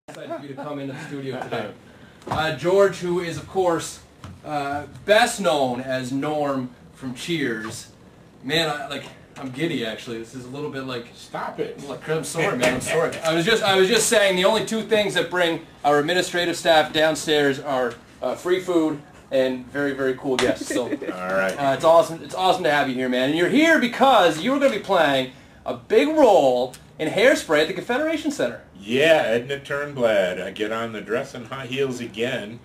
Excited for you to come into the studio today. George, who is, of course, best known as Norm from Cheers. Man, I'm giddy, actually. This is a little bit like... Stop it. I'm sorry, man. I'm sorry. I was just saying the only two things that bring our administrative staff downstairs are free food and very, very cool guests. So, all right. It's awesome. It's awesome to have you here, man. And you're here because you were going to be playing a big role in Hairspray at the Confederation Center. Yeah, Edna Turnblad. I get on the dress and high heels again.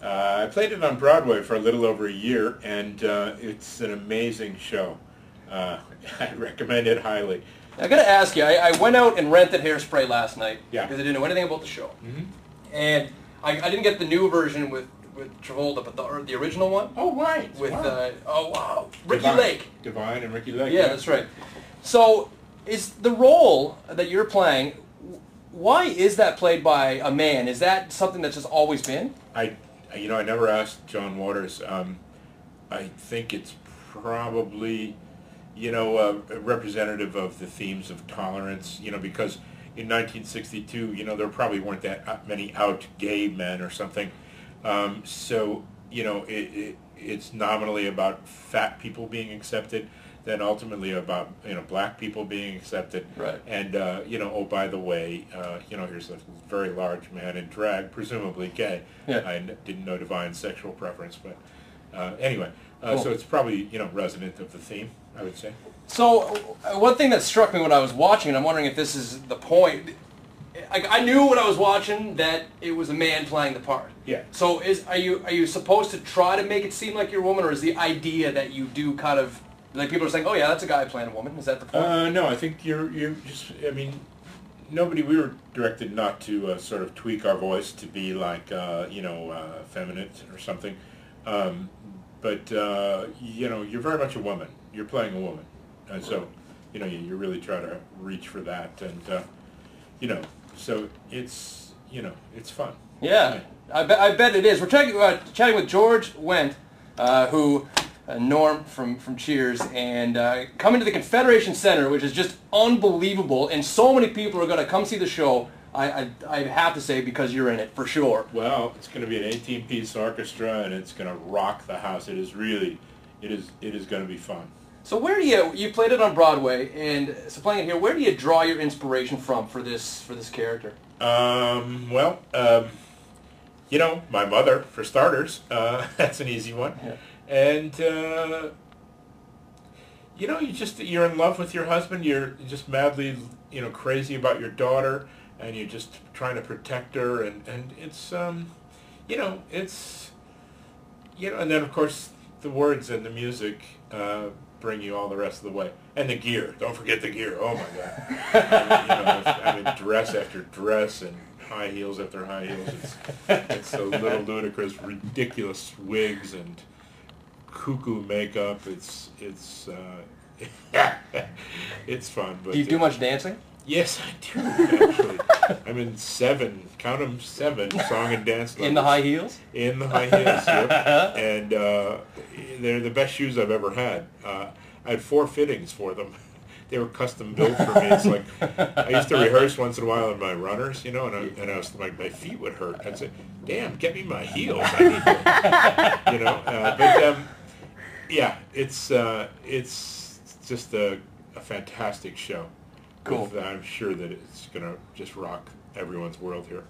I played it on Broadway for a little over a year, and it's an amazing show. I recommend it highly. I got to ask you, I went out and rented Hairspray last night because I didn't know anything about the show. Mm-hmm. And I didn't get the new version with Travolta, but the original one. Oh, right. With, wow. Ricky Lake. Divine and Ricky Lake. Yeah, that's right. So, is the role that you're playing, why is that played by a man? Is that something that's just always been? I never asked John Waters. I think it's probably, representative of the themes of tolerance, because in 1962, there probably weren't that many out gay men or something. So, it's nominally about fat people being accepted, then ultimately about, black people being accepted. Right. And, oh, by the way, here's a very large man in drag, presumably gay. Yeah. I didn't know Divine's sexual preference, but anyway. Cool. So it's probably, resonant of the theme, I would say. So, one thing that struck me when I was watching, and I'm wondering if this is the point, I knew when I was watching that it was a man playing the part. Yeah. So, are you supposed to try to make it seem like you're a woman, or is the idea that you do kind of, like people are saying, oh yeah, that's a guy playing a woman? Is that the point? No, I think you're just, we were directed not to sort of tweak our voice to be like, feminine or something. But you're very much a woman. You're playing a woman. And so, you really try to reach for that. And, so it's, it's fun. Yeah, I bet it is. We're chatting with George Wendt, who... Norm from Cheers, and coming to the Confederation Center, which is just unbelievable, and so many people are going to come see the show, I have to say, because you're in it, for sure. Well, it's going to be an 18-piece orchestra, and it's going to rock the house. It is really, it is going to be fun. So where do you played it on Broadway, and so playing it here, where do you draw your inspiration from for this character? My mother, for starters. That's an easy one. Yeah. And, you're in love with your husband, you're just madly, crazy about your daughter, and you're just trying to protect her, and it's, and then, of course, the words and the music bring you all the rest of the way. And the gear. Don't forget the gear. Oh, my God. Dress after dress and high heels after high heels. It's a little ludicrous, ridiculous wigs and... cuckoo makeup. It's it's fun. But do you do much dancing? Yes, I do, actually. I'm in 7 song and dance numbers. In the high heels? In the high heels, yep. And they're the best shoes I've ever had. I had 4 fittings for them. They were custom built for me. It's like, I used to rehearse once in a while in my runners, and I was like, my feet would hurt. I'd say, damn, get me my heels. I need them. Yeah, it's just a fantastic show. Cool. I'm sure that it's going to just rock everyone's world here.